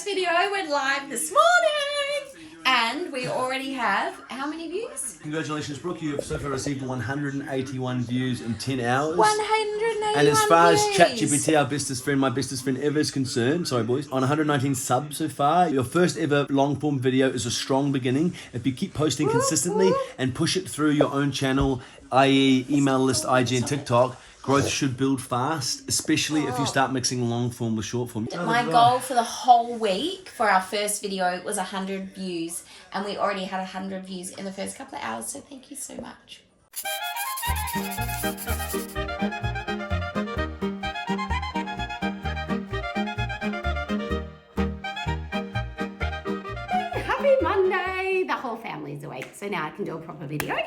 first video went live this morning and we already have how many views? Congratulations, Brooke. You have so far received 181 views in 10 hours. 181 And as far views. as ChatGPT, our bestest friend, my bestest friend ever is concerned, sorry boys, on 119 subs so far. Your first ever long form video is a strong beginning. If you keep posting consistently and push it through your own channel, i.e. email list, IG and TikTok, growth should build fast, especially if you start mixing long form with short form. My goal for the whole week for our first video was 100 views, and we already had 100 views in the first couple of hours, so thank you so much. Happy Monday! The whole family's awake, so now I can do a proper video.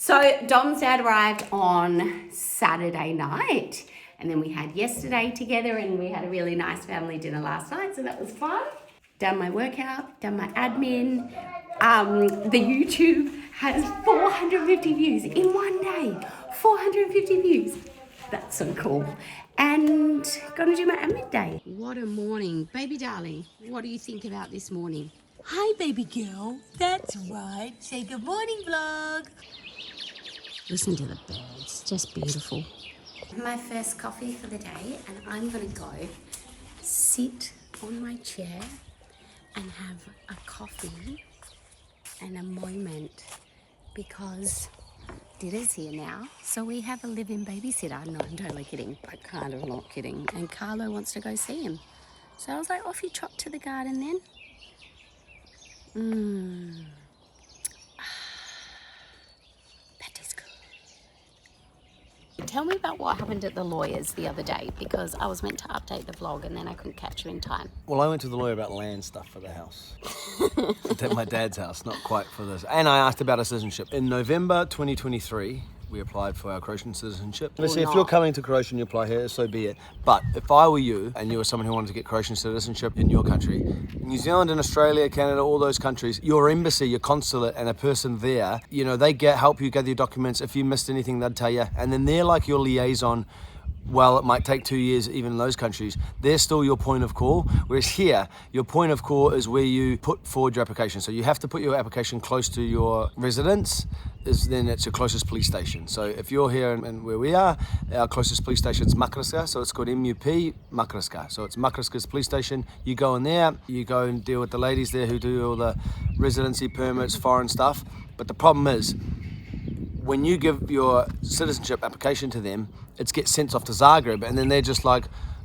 So Dom's dad arrived on Saturday night, and then we had yesterday together, and we had a really nice family dinner last night, so that was fun. Done my workout, done my admin. The YouTube has 450 views in one day. 450 views. That's so cool. And gonna do my admin day. What a morning. Baby darling, what do you think about this morning? Hi, baby girl. That's right. Say good morning, vlog. Listen to the birds, just beautiful. My first coffee for the day, and I'm gonna go sit on my chair and have a coffee and a moment because Dida's here now. So we have a live-in babysitter. No, I'm totally kidding, but kind of not kidding. And Carlo wants to go see him. So I was like, off you trot to the garden then. Tell me about what happened at the lawyer's the other day, because I was meant to update the vlog and then I couldn't catch you in time. Well, I went to the lawyer about land stuff for the house. At my dad's house, not quite for this. And I asked about our citizenship. In November 2023, we applied for our Croatian citizenship. Obviously, if you're coming to Croatia and you apply here, so be it. But if I were you, and you were someone who wanted to get Croatian citizenship in your country, New Zealand and Australia, Canada, all those countries, your embassy, your consulate, and a person there, you know, they help you gather your documents. If you missed anything, they'd tell you. And then they're like your liaison. Well, it might take 2 years, even in those countries, they're still your point of call. Whereas here, your point of call is where you put forward your application. So you have to put your application close to your residence, then it's your closest police station. So if you're here and where we are, our closest police station is Makarska, so it's called MUP Makarska. So it's Makarska's police station. You go in there, you go and deal with the ladies there who do all the residency permits, foreign stuff. But the problem is, when you give your citizenship application to them, it gets sent off to Zagreb, and then they're just like,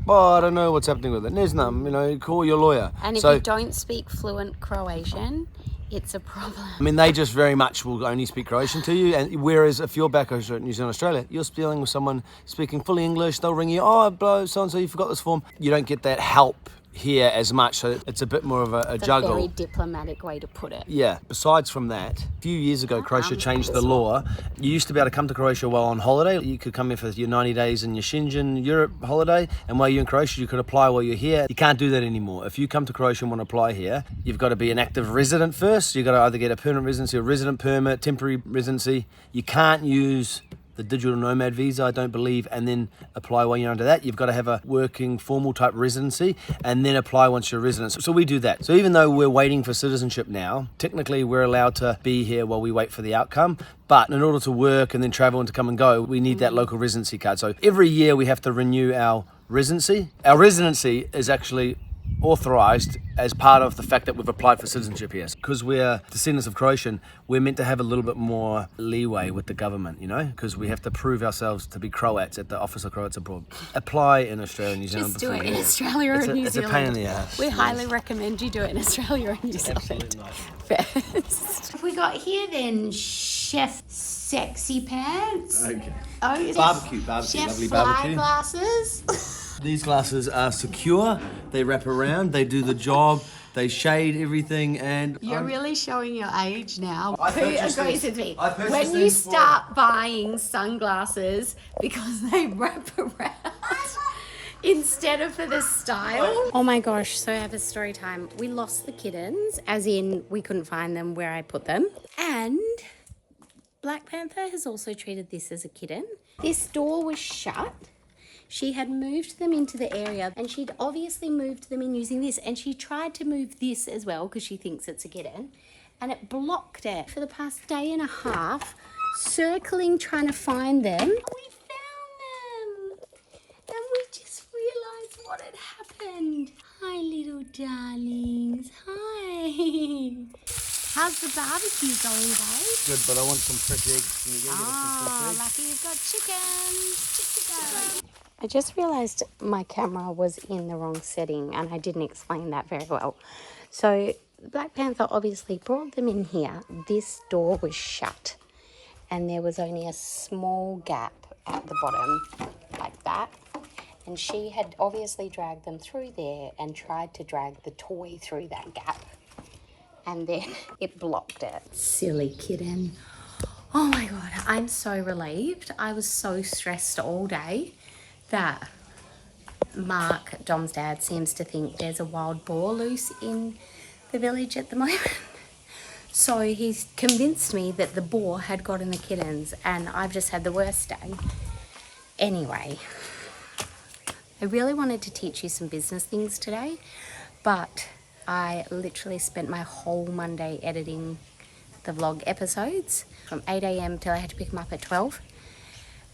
oh, I don't know what's happening with it. There's none, you know, call your lawyer. And if you don't speak fluent Croatian, it's a problem. I mean, they just very much will only speak Croatian to you, and whereas if you're back over New Zealand, Australia, you're dealing with someone speaking fully English, they'll ring you, oh, bro, so-and-so, you forgot this form. You don't get that help here as much, so it's a bit more of a juggle. A very diplomatic way to put it. Yeah. Besides from that, a few years ago, Croatia changed the law. You used to be able to come to Croatia while on holiday. You could come here for your 90 days in your Schengen Europe holiday, and while you're in Croatia, you could apply while you're here. You can't do that anymore. If you come to Croatia and want to apply here, you've got to be an active resident first. You've got to either get a permanent residency, a resident permit, temporary residency. You can't use the digital nomad visa, I don't believe, and then apply while you're under that. You've got to have a working formal type residency and then apply once you're a resident. So we do that. So even though we're waiting for citizenship now, technically we're allowed to be here while we wait for the outcome. But in order to work and then travel and to come and go, we need that local residency card. So every year we have to renew our residency. Our residency is actually authorised as part of the fact that we've applied for citizenship here. Because we're descendants of Croatian, we're meant to have a little bit more leeway with the government, you know, because we have to prove ourselves to be Croats at the Office of Croats Abroad. Apply in Australia and New Zealand. Just do it in Australia or New Zealand. It's a pain in the ass. We highly recommend you do it in Australia or New Zealand. First. We got here then Chef Sexy Pants. Okay. Oh, barbecue, Chef lovely Fly barbecue. Glasses. These glasses are secure, they wrap around, they do the job, they shade everything, and You're really showing your age now. I Who purchased agrees these- with me? I purchased When you these for- start buying sunglasses because they wrap around instead of for the style. Oh my gosh, so I have a story time. We lost the kittens, as in we couldn't find them where I put them. And Black Panther has also treated this as a kitten. This door was shut. she had moved them into the area and she'd obviously moved them in using this, and she tried to move this as well because she thinks it's a kitten, and it blocked it for the past day and a half, circling trying to find them. We found them and we just realised what had happened. Hi little darlings, hi. How's the barbecue going, babe? Good, but I want some fresh eggs. Can you go get us some fresh eggs? Lucky you've got chicken. I just realised my camera was in the wrong setting and I didn't explain that very well. So Black Panther obviously brought them in here. This door was shut and there was only a small gap at the bottom like that. And she had obviously dragged them through there and tried to drag the toy through that gap. And then it blocked it. Silly kitten. Oh my God, I'm so relieved. I was so stressed all day that Mark, Dom's dad, seems to think there's a wild boar loose in the village at the moment. So he's convinced me that the boar had gotten the kittens and I've just had the worst day. Anyway, I really wanted to teach you some business things today, but I literally spent my whole Monday editing the vlog episodes from 8 a.m. till I had to pick them up at 12.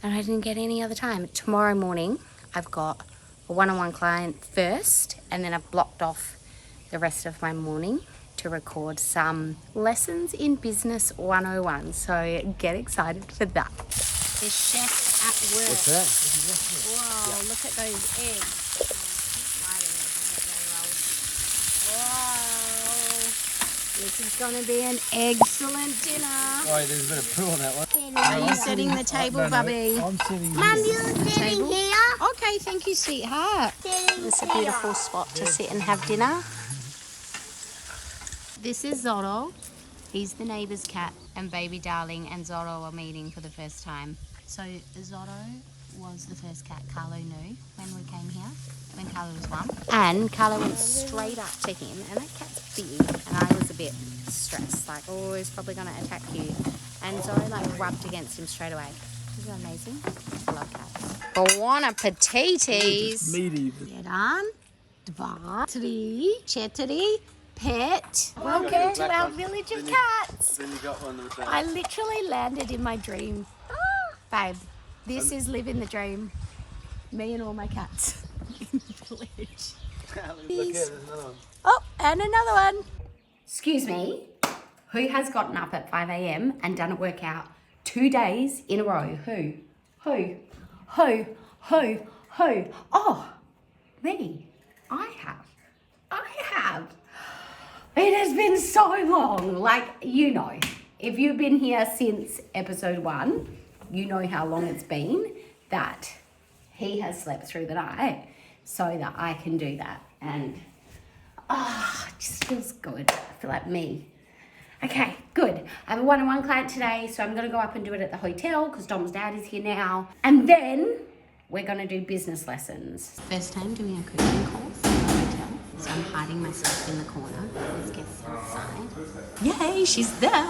And I didn't get any other time. Tomorrow morning, I've got a one-on-one client first, and then I've blocked off the rest of my morning to record some lessons in business 101. So get excited for that. The chef at work. What's that? Whoa, look at those eggs. This is going to be an excellent dinner. Oh, there's a bit of poo on that one. Are you setting the table, Bubby? I'm sitting Mum, you're sitting here. Okay, thank you, sweetheart. It's a beautiful spot to sit and have dinner. This is Zorro. He's the neighbour's cat, and baby Darling and Zorro are meeting for the first time. So Zorro was the first cat Carlo knew when we came here, when Carlo was 1. And Carlo went straight up to him, and that cat's big, and I was a bit stressed, like, oh, he's probably going to attack you. And Zorro like rubbed against him straight away. Isn't that amazing? I love cats. Buon appetitis. Meaty. Jedan, dva, tri, četiri, pet. Welcome to our village of cats. Then you got one with that. I literally landed in my dream. Babe, this is living the dream. Me and all my cats in the village. Look here, there's another one. Oh, and another one. Excuse me, who has gotten up at 5 a.m. and done a workout 2 days in a row? Who? Oh, me. I have. It has been so long. Like, you know, if you've been here since episode 1, you know how long it's been that he has slept through the night so that I can do that. And it just feels good. I feel like me. Okay, good. I have a one-on-one client today, so I'm going to go up and do it at the hotel because Dom's dad is here now. And then we're going to do business lessons. First time doing a cooking course at the hotel, so I'm hiding myself in the corner. Let's get outside. Yay, she's there.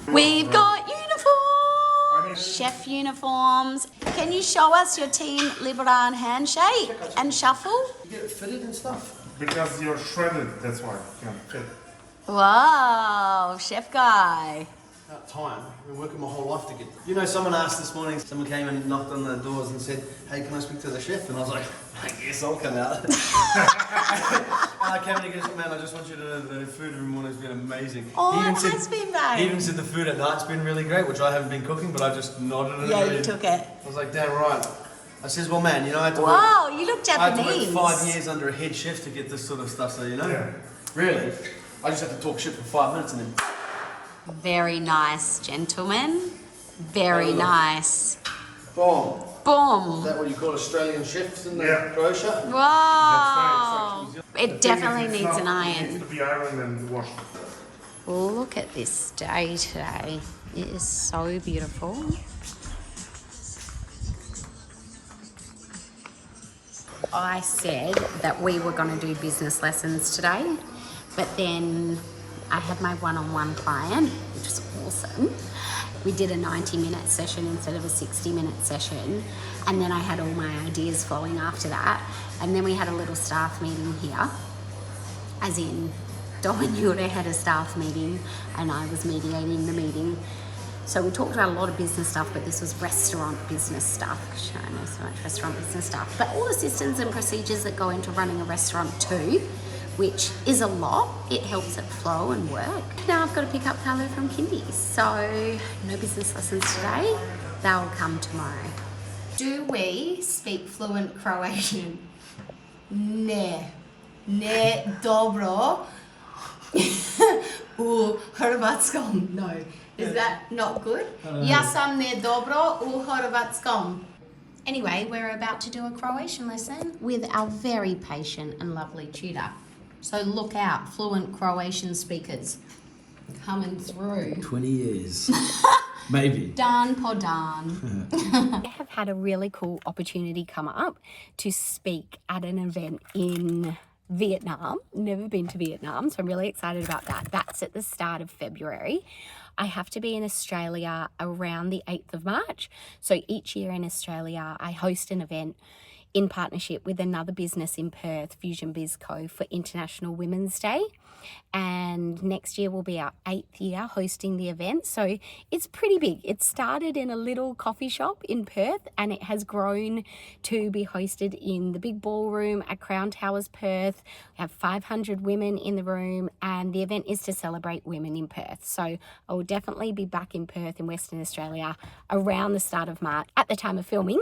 We've got uniforms, chef uniforms. Can you show us your Team Liberan handshake and shuffle? You get it fitted and stuff? Because you're shredded, that's why you can't fit. Wow, chef guy. About time. I've been working my whole life to get them. You know, someone asked this morning, someone came and knocked on the doors and said, hey, can I speak to the chef? And I was like, I guess I'll come out. And I came in and goes, man, I just want you to know the food every morning has been amazing. Oh, it has been, babe. He even said the food at night's been really great, which I haven't been cooking, but I just nodded and Yeah, agreed. you took it. I was like, damn right. I says, well, man, you know, I had to Wow, you look I had to Japanese. work 5 years under a head chef to get this sort of stuff, so you know. Yeah. Really? I just have to talk shit for 5 minutes and then... Very nice, gentlemen. Very nice. Boom. Boom. Is that what you call Australian chefs in Yeah. Croatia? Wow. It definitely If it's needs an not, It iron. needs to be ironed and washed. Look at this day today. It is so beautiful. I said that we were going to do business lessons today, but then I had my one-on-one client, which was awesome. we did a 90-minute session instead of a 60-minute session. And then I had all my ideas flowing after that. And then we had a little staff meeting here, as in Dom and Yura had a staff meeting and I was mediating the meeting. So we talked about a lot of business stuff, but this was restaurant business stuff. I know so much restaurant business stuff. But all the systems and procedures that go into running a restaurant too, which is a lot. It helps it flow and work. Now I've got to pick up Carlo from kindy. So no business lessons today. They'll come tomorrow. Do we speak fluent Croatian? Ne. Ne dobro. U Hrvatskom. No. Is that not good? Ja sam ne dobro u Hrvatskom. Anyway, we're about to do a Croatian lesson with our very patient and lovely tutor. So look out, fluent Croatian speakers coming through. 20 years. Maybe. Dan po dan. I have had a really cool opportunity come up to speak at an event in Vietnam. Never been to Vietnam, so I'm really excited about that. That's at the start of February. I have to be in Australia around the 8th of March. So each year in Australia, I host an event in partnership with another business in Perth, Fusion Biz Co, for International Women's Day. And next year will be our 8th year hosting the event. So it's pretty big. It started in a little coffee shop in Perth and it has grown to be hosted in the big ballroom at Crown Towers, Perth. We have 500 women in the room and the event is to celebrate women in Perth. So I will definitely be back in Perth in Western Australia around the start of March. At the time of filming,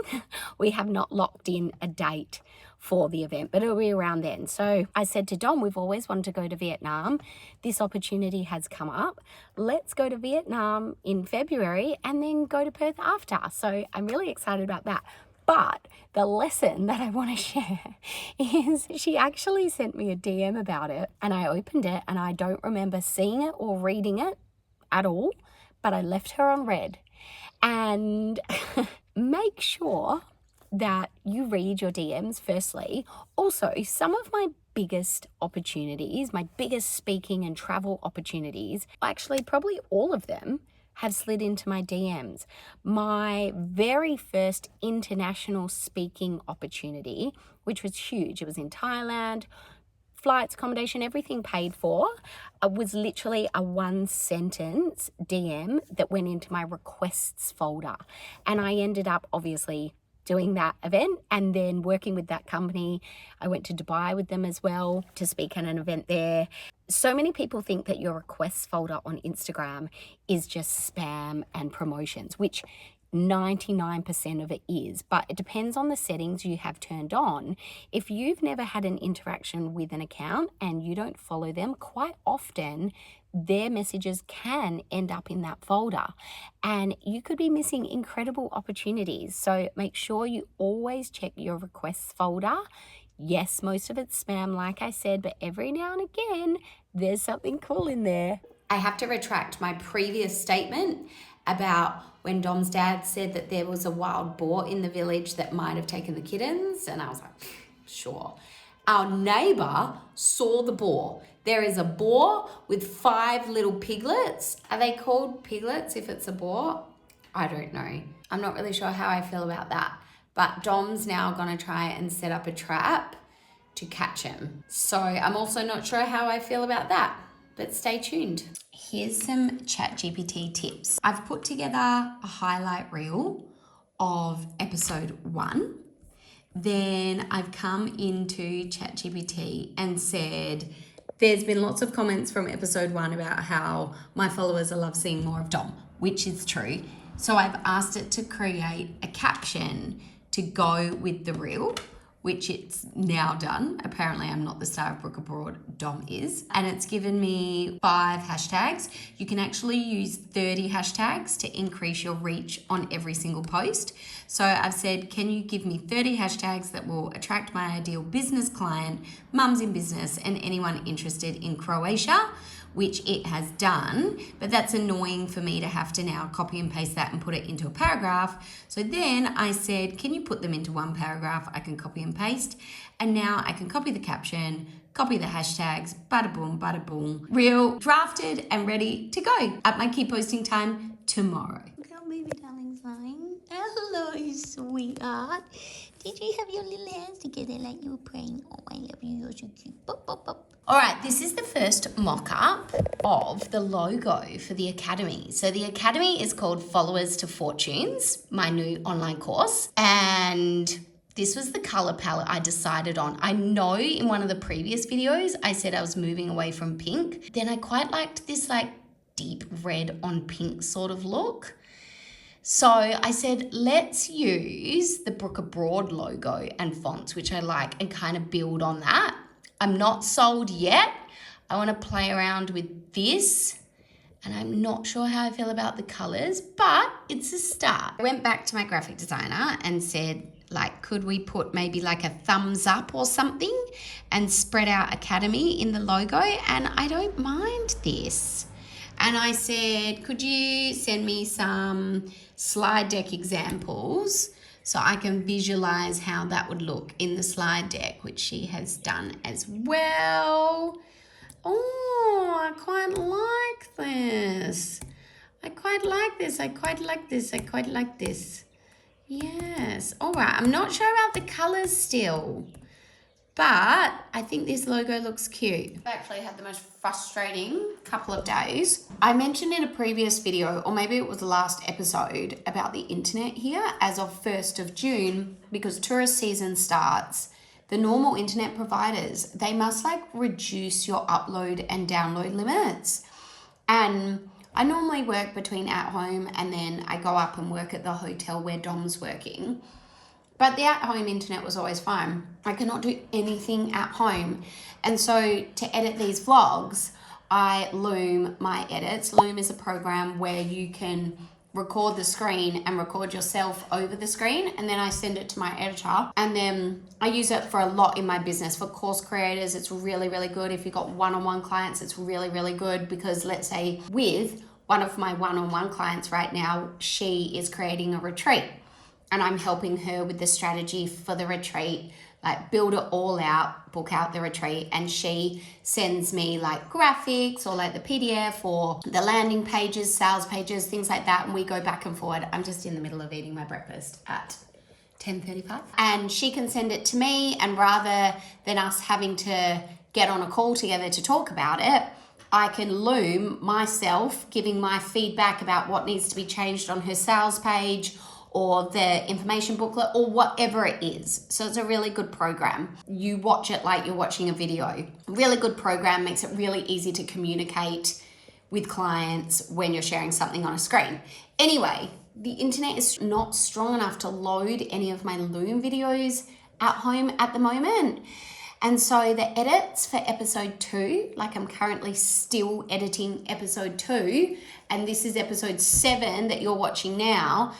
we have not locked in a date for the event, but it'll be around then. So I said to Dom, we've always wanted to go to Vietnam. This opportunity has come up. Let's go to Vietnam in February and then go to Perth after. So I'm really excited about that. But the lesson that I want to share is she actually sent me a DM about it and I opened it and I don't remember seeing it or reading it at all, but I left her on read. And make sure that you read your DMs firstly. Also, some of my biggest opportunities, my biggest speaking and travel opportunities, actually probably all of them have slid into my DMs. My very first international speaking opportunity, which was huge, it was in Thailand, flights, accommodation, everything paid for, was literally a 1-sentence DM that went into my requests folder. And I ended up obviously doing that event and then working with that company. I went to Dubai with them as well to speak at an event there. So many people think that your requests folder on Instagram is just spam and promotions, which 99% of it is, but it depends on the settings you have turned on. If you've never had an interaction with an account and you don't follow them, quite often their messages can end up in that folder and you could be missing incredible opportunities. So make sure you always check your requests folder. Yes, most of it's spam, like I said, but every now and again, there's something cool in there. I have to retract my previous statement about when Dom's dad said that there was a wild boar in the village that might have taken the kittens. And I was like, sure. Our neighbor saw the boar. There is a boar with 5 little piglets. Are they called piglets if it's a boar? I don't know. I'm not really sure how I feel about that. But Dom's now gonna try and set up a trap to catch him. So I'm also not sure how I feel about that, but stay tuned. Here's some ChatGPT tips. I've put together a highlight reel of episode 1. Then I've come into ChatGPT and said, there's been lots of comments from episode 1 about how my followers love seeing more of Dom, which is true. So I've asked it to create a caption to go with the reel, which it's now done. Apparently I'm not the star of Brooke Abroad, Dom is. And it's given me 5 hashtags. You can actually use 30 hashtags to increase your reach on every single post. So I've said, can you give me 30 hashtags that will attract my ideal business client, mums in business, and anyone interested in Croatia, which it has done, but that's annoying for me to have to now copy and paste that and put it into a paragraph. So then I said, can you put them into one paragraph? I can copy and paste. And now I can copy the caption, copy the hashtags, bada boom, reel drafted and ready to go at my key posting time tomorrow. baby darling's lying. Hello, sweetheart. Did you have your little hands together like you were praying? Oh, I love you. You're so cute. Bop, bop, bop. All right, this is the first mock-up of the logo for the Academy. So the Academy is called Followers to Fortunes, my new online course. And this was the color palette I decided on. I know in one of the previous videos, I said I was moving away from pink. Then I quite liked this like deep red on pink sort of look. So I said, let's use the Brooke Abroad logo and fonts, which I like, and kind of build on that. I'm not sold yet. I want to play around with this, and I'm not sure how I feel about the colors, but it's a start. I went back to my graphic designer and said, like, could we put maybe like a thumbs up or something and spread out Academy in the logo? And I don't mind this. And I said, could you send me some slide deck examples so I can visualize how that would look in the slide deck, which she has done as well. Oh, I quite like this. I quite like this. I quite like this. I quite like this. Yes. All right. I'm not sure about the colors still, but I think this logo looks cute. I actually had the most frustrating couple of days. I mentioned in a previous video, or maybe it was the last episode, about the internet here as of 1st of June, because tourist season starts. The normal internet providers, they must like reduce your upload and download limits. And I normally work between at home and then I go up and work at the hotel where Dom's working. But the at-home internet was always fine. I cannot do anything at home. And so to edit these vlogs, I Loom my edits. Loom is a program where you can record the screen and record yourself over the screen, and then I send it to my editor, and then I use it for a lot in my business. For course creators, it's really, really good. If you've got one-on-one clients, it's really, really good, because let's say with one of my one-on-one clients right now, she is creating a retreat and I'm helping her with the strategy for the retreat, like build it all out, book out the retreat, and she sends me like graphics or like the PDF or the landing pages, sales pages, things like that, and we go back and forward. I'm just in the middle of eating my breakfast at 10:35, and she can send it to me, and rather than us having to get on a call together to talk about it, I can Loom myself giving my feedback about what needs to be changed on her sales page or the information booklet or whatever it is. So it's a really good program. You watch it like you're watching a video. Really good program, makes it really easy to communicate with clients when you're sharing something on a screen. Anyway, the internet is not strong enough to load any of my Loom videos at home at the moment. And so the edits for episode 2, like I'm currently still editing episode 2, and this is episode 7 that you're watching now,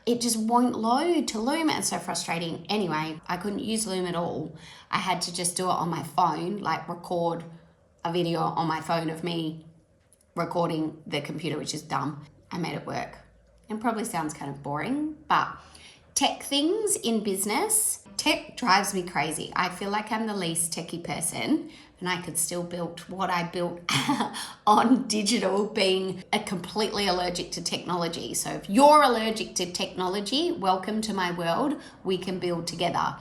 it just won't load to Loom. It's so frustrating. Anyway, I couldn't use Loom at all. I had to just do it on my phone, like record a video on my phone of me recording the computer, which is dumb. I made it work. It probably sounds kind of boring, but tech things in business, tech drives me crazy. I feel like I'm the least techie person, and I could still build what I built on digital, being completely allergic to technology. So if you're allergic to technology, welcome to my world. We can build together.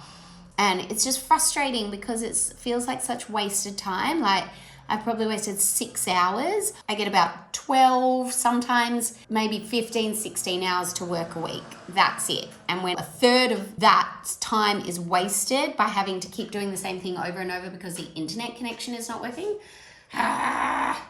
And it's just frustrating because it feels like such wasted time. Like I've probably wasted 6 hours. I get about 12, sometimes maybe 15, 16 hours to work a week. That's it. And when a third of that time is wasted by having to keep doing the same thing over and over because the internet connection is not working, that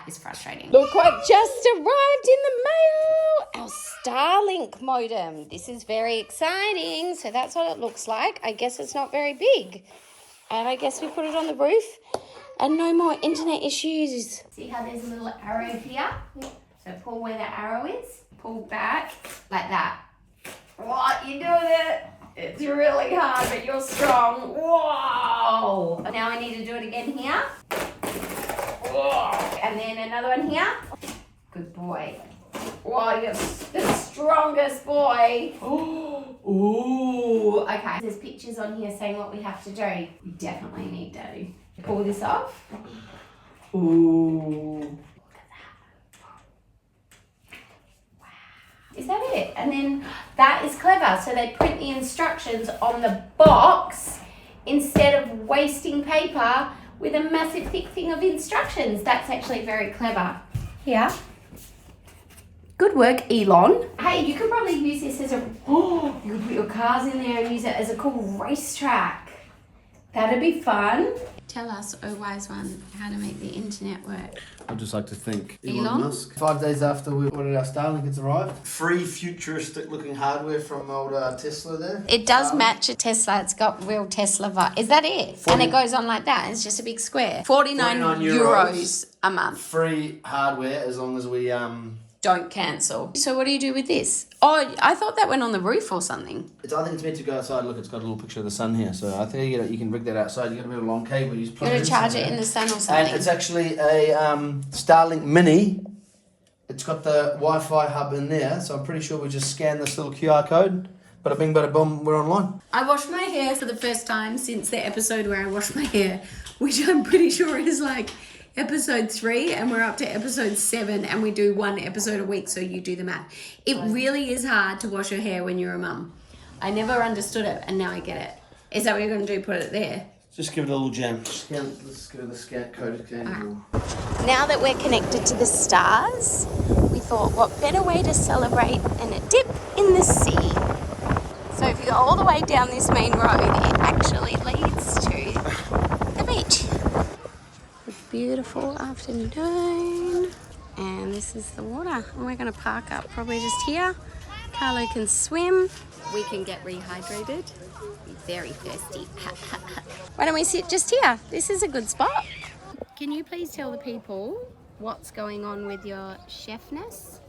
is frustrating. Look what just arrived in the mail, our Starlink modem. This is very exciting. So that's what it looks like. I guess it's not very big. And I guess we put it on the roof. And no more internet issues. See how there's a little arrow here? So pull where the arrow is, pull back like that. What, you doing it? It's really hard, but you're strong. Whoa! Now I need to do it again here. Whoa! And then another one here. Good boy. Whoa, you're the strongest boy. Ooh, okay. There's pictures on here saying what we have to do. We definitely need to pull this off. Ooh. Look at that. Wow. Is that it? And then that is clever. So they print the instructions on the box instead of wasting paper with a massive thick thing of instructions. That's actually very clever. Here. Good work, Elon. Hey, you could probably use this as a, you could put your cars in there and use it as a cool racetrack. That'd be fun. Tell us, oh wise one, how to make the internet work. I'd just like to thank Elon? Musk. 5 days after we ordered our Starlink, it's arrived. Free futuristic looking hardware from old Tesla there. It does match a Tesla. It's got real Tesla vibe. Is that it? And it goes on like that. It's just a big square. 49 euros a month. Free hardware as long as we Don't cancel. So what do you do with this? Oh, I thought that went on the roof or something. I think it's meant to go outside. Look, it's got a little picture of the sun here. So I think you can rig that outside. You got a bit of a long cable. You just plug You're it going to in charge it in the sun or something. And it's actually a Starlink Mini. It's got the Wi-Fi hub in there. So I'm pretty sure we just scan this little QR code. Bada bing, bada boom, we're online. I washed my hair for the first time since the episode where I washed my hair, which I'm pretty sure is like episode 3, and we're up to episode 7, and we do 1 episode a week, so you do the math. It really is hard to wash your hair when you're a mum. I never understood it, and now I get it. Is that what you're going to do, put it there? Just give it a little jam. Let's go to the scan code. Now that we're connected to the stars, we thought what better way to celebrate than a dip in the sea. So if you go all the way down this main road, it actually leads to the beach. Beautiful afternoon, and this is the water, and we're going to park up probably just here. Carlo can swim, we can get rehydrated, be very thirsty. Why don't we sit just here? This is a good spot. Can you please tell the people what's going on with your chefness?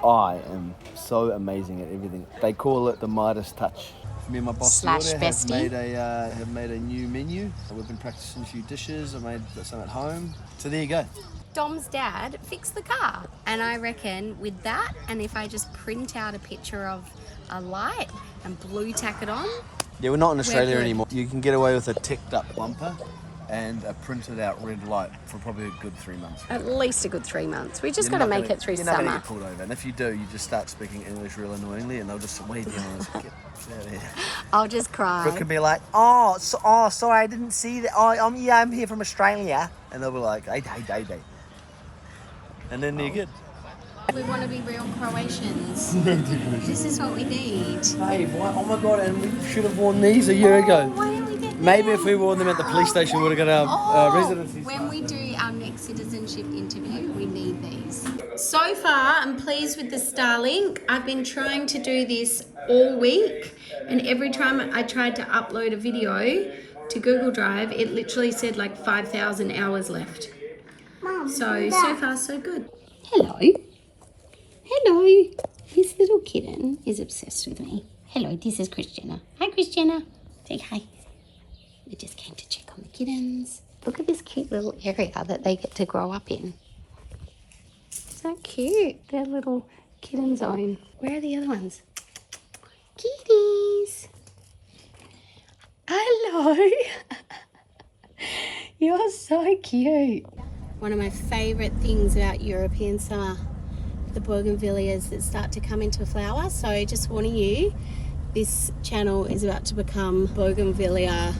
I am so amazing at everything. They call it the Midas touch. Me and my boss Slash bestie. have made a new menu. We've been practicing a few dishes. I made some at home. So there you go. Dom's dad fixed the car, and I reckon with that, and if I just print out a picture of a light and blue tack it on. Yeah, we're not in Australia good. anymore. You can get away with a ticked up bumper and a printed out red light for probably a good 3 months. At least a good 3 months. We just You're got to not make it through You're not summer. going to get pulled over. And if you do, you just start speaking English real annoyingly and they'll just wave you on us. Get out of here. I'll just cry. Brooke can be like, sorry, I didn't see that. I'm here from Australia. And they'll be like, hey. And then you're good. We want to be real Croatians. This is what we need. Hey, oh my God, and we should have worn these a year ago. Why don't we get Maybe them? if we wore them at the police station, we would have got our residency. When we do our next citizenship interview, we need these. So far, I'm pleased with the Starlink. I've been trying to do this all week, and every time I tried to upload a video to Google Drive, it literally said like 5,000 hours left. So far, so good. Hello. Hello. This little kitten is obsessed with me. Hello, this is Christiana. Hi, Christiana. Say hi. We just came to check on the kittens. Look at this cute little area that they get to grow up in. So cute. Their little kitten zone. Where are the other ones? Kitties. Hello. You're so cute. One of my favourite things about European summer, the bougainvilleas that start to come into flower. So just warning you, this channel is about to become bougainvillea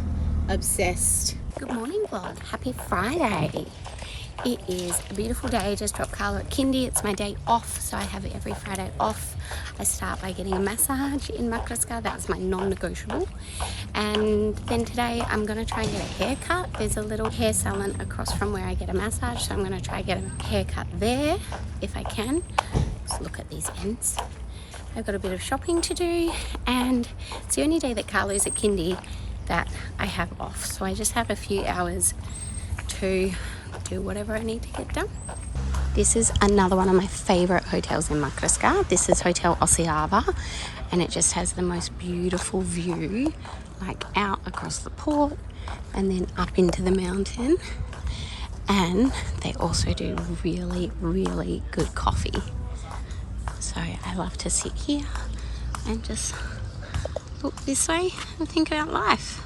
obsessed. Good morning vlog, happy Friday. It is a beautiful day. Just dropped Carlo at kindy. It's my day off, so I have every Friday off. I start by getting a massage in Makarska. That's my non-negotiable. And then today I'm going to try and get a haircut. There's a little hair salon across from where I get a massage, so I'm going to try and get a haircut there if I can. Just look at these ends. I've got a bit of shopping to do, and it's the only day that Carlo's at kindy that I have off. So I just have a few hours to do whatever I need to get done. This is another one of my favourite hotels in Makarska. This is Hotel Aussies, and it just has the most beautiful view, like out across the port and then up into the mountain. And they also do really, really good coffee. So I love to sit here and just look this way and think about life.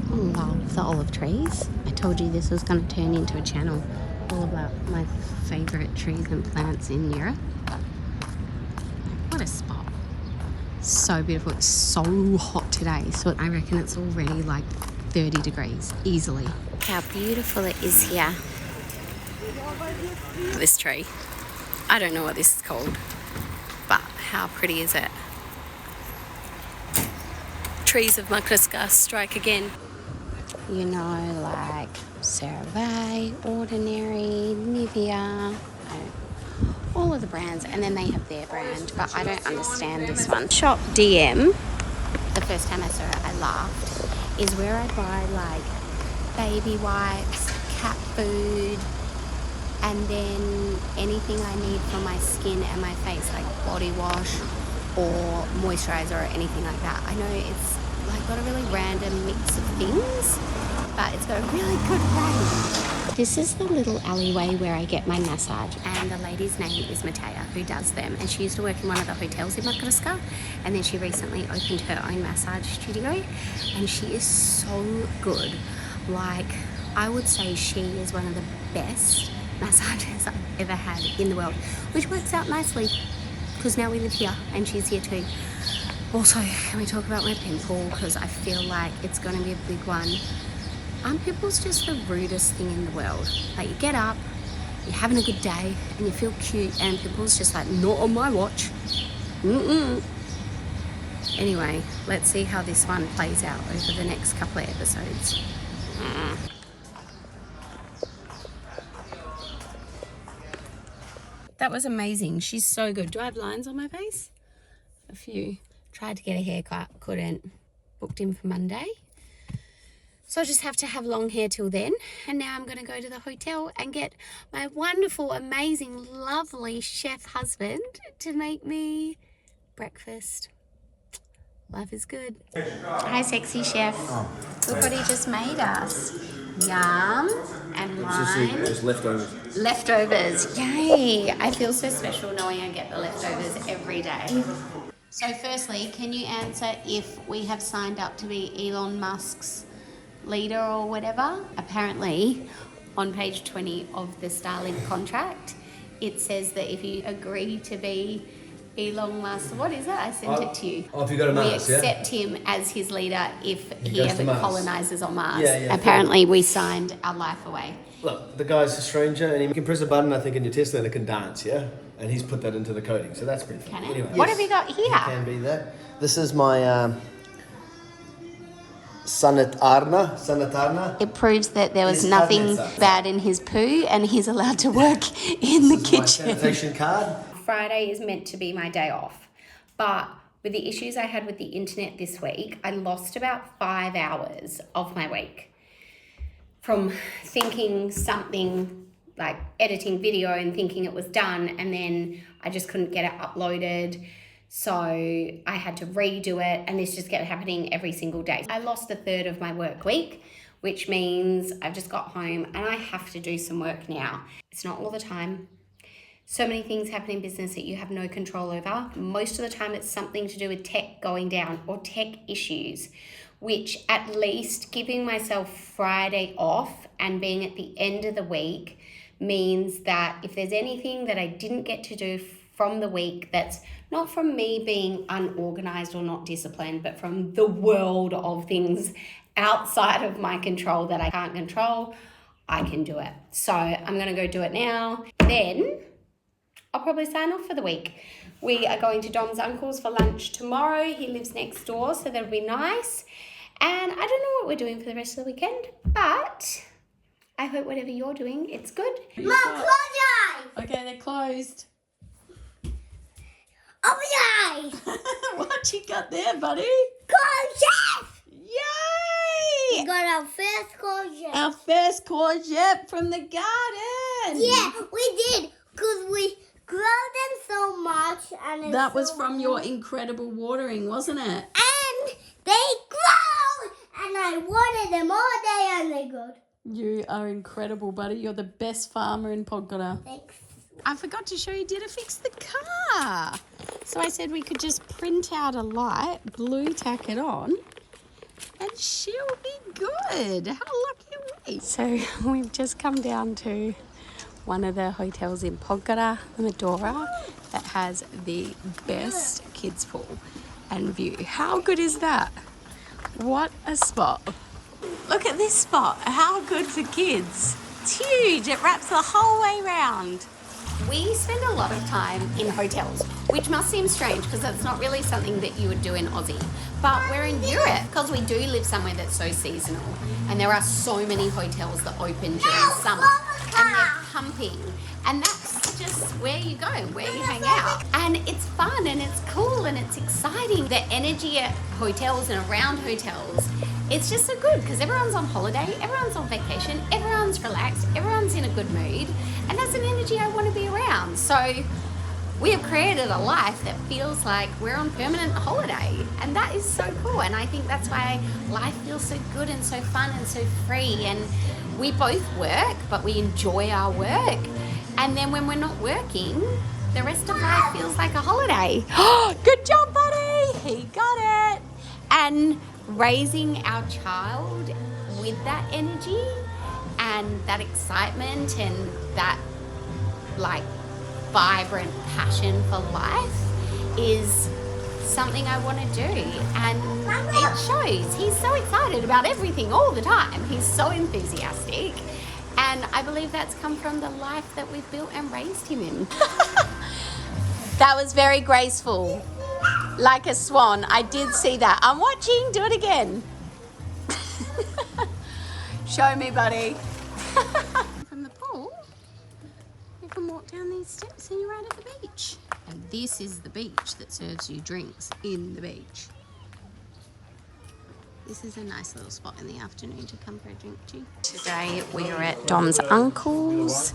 Love the olive trees. I told you this was going to turn into a channel all about my favourite trees and plants in Europe. So beautiful. It's so hot today. So I reckon it's already like 30 degrees easily. How beautiful it is here. This tree. I don't know what this is called, but how pretty is it? Trees of Makarska strike again. You know, like CeraVe, Ordinary, Nivea, all of the brands, and then they have their brand, but I don't understand this one. Shop DM, the first time I saw it, I laughed, is where I buy like baby wipes, cat food, and then anything I need for my skin and my face, like body wash or moisturizer or anything like that. I know it's like got a really random mix of things, but it's got a really good range. This is the little alleyway where I get my massage, and the lady's name is Matea, who does them, and she used to work in one of the hotels in Makarska, and then she recently opened her own massage studio, and she is so good. Like, I would say she is one of the best massagers I've ever had in the world, which works out nicely because now we live here and she's here too. Also, can we talk about my pimple, because I feel like it's going to be a big one. Pimples just the rudest thing in the world. Like, you get up, you're having a good day and you feel cute, and pimples just like, not on my watch. Anyway, let's see how this one plays out over the next couple of episodes. That was amazing. She's so good. Do I have lines on my face? A few. Tried to get a haircut, couldn't. Booked in for Monday. So I just have to have long hair till then. And now I'm going to go to the hotel and get my wonderful, amazing, lovely chef husband to make me breakfast. Life is good. Hi, sexy chef. Look what he just made us. Yum and lime. Just leftovers. Leftovers. Yay. I feel so special knowing I get the leftovers every day. So firstly, can you answer if we have signed up to be Elon Musk's leader or whatever? Apparently, on page 20 of the Starlink contract, it says that if you agree to be Elon Musk, what is it? I sent it to you. Oh, if you go to Mars, we accept him as his leader if he goes ever to Mars. colonizes on Mars. Yeah, Apparently, we signed our life away. Look, the guy's a stranger, and he can press a button, I think, in your Tesla, and it can dance, yeah? And he's put that into the coding, so that's pretty fun. Can it? Anyway, What have you got here? It can be that. This is my Sanatarna. It proves that there was His nothing cabinets are- bad in his poo and he's allowed to work in the This is my kitchen. sanitation card. Friday is meant to be my day off, but with the issues I had with the internet this week, I lost about 5 hours of my week from thinking something like editing video and thinking it was done, and then I just couldn't get it uploaded. So I had to redo it, and this just kept happening every single day. I lost a third of my work week, which means I've just got home and I have to do some work now. It's not all the time. So many things happen in business that you have no control over. Most of the time it's something to do with tech going down or tech issues, which at least giving myself Friday off and being at the end of the week means that if there's anything that I didn't get to do from the week that's not from me being unorganized or not disciplined, but from the world of things outside of my control that I can't control, I can do it. So I'm going to go do it now. Then I'll probably sign off for the week. We are going to Dom's uncle's for lunch tomorrow. He lives next door, so that'll be nice. And I don't know what we're doing for the rest of the weekend, but I hope whatever you're doing, it's good. Mom, close your eyes! Okay, they're closed. Open your eyes! What you got there, buddy? Courgette! Yay! We got our first courgette. Our first courgette from the garden. Yeah, we did, because we grew them so much. And That was from your incredible watering, wasn't it? And they grow! And I watered them all day and they grew. You are incredible, buddy. You're the best farmer in Podgora. Thanks. I forgot to show you Did to fix the car. So I said we could just print out a light, glue tack it on, and she'll be good. How lucky are we? So we've just come down to one of the hotels in Podgora, the Medora, that has the best kids pool. and view. How good is that? What a spot. Look at this spot. How good for kids. It's huge. It wraps the whole way round. We spend a lot of time in hotels, which must seem strange because that's not really something that you would do in Aussie. But we're in Europe because we do live somewhere that's so seasonal. And there are so many hotels that open during summer and they're pumping. And that's just where you go, where you hang out. And it's fun and it's cool and it's exciting. The energy at hotels and around hotels, it's just so good because everyone's on holiday, everyone's on vacation, everyone's relaxed, everyone's in a good mood. And that's an energy I want to be around. So we have created a life that feels like we're on permanent holiday. And that is so cool. And I think that's why life feels so good and so fun and so free. And we both work, but we enjoy our work. And then when we're not working, the rest of life feels like a holiday. Good job, buddy. He got it. And raising our child with that energy and that excitement and that like vibrant passion for life is something I want to do, and it shows. He's so excited about everything all the time. He's so enthusiastic, and I believe that's come from the life that we've built and raised him in. That was very graceful, like a swan. I did see that. I'm watching. Do it again. Show me, buddy. From the pool, you can walk down these steps and you're out at the beach. And this is the beach that serves you drinks in the beach. This is a nice little spot in the afternoon to come for a drink to. Today we are at Dom's uncle's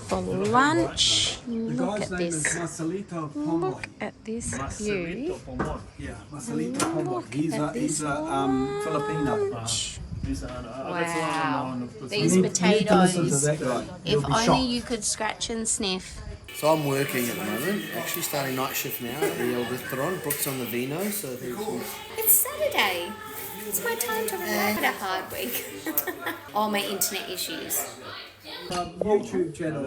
for lunch. Look at this. Look at this view. Yeah, Marcelito Pombo. He's a Filipino. Wow. These potatoes. If only you could scratch and sniff. So I'm working at the moment, actually starting night shift now at the El Restaurant. Brooke's on the vino, so It's Saturday. It's my time to relax. Had a hard week. All my internet issues. YouTube channel.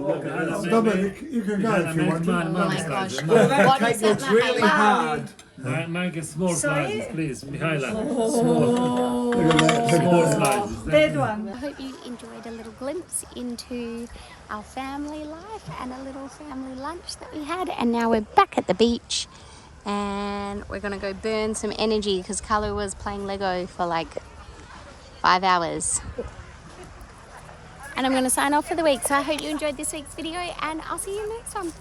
You can go if you want to. Oh my gosh. That What is cake that, looks really Mihaela? hard. Make a small slices, please, Mihaela. Small slices. I hope you enjoyed a little glimpse into our family life and a little family lunch that we had. And now we're back at the beach and we're going to go burn some energy because Kalu was playing Lego for like 5 hours. And I'm going to sign off for the week. So I hope you enjoyed this week's video and I'll see you next one.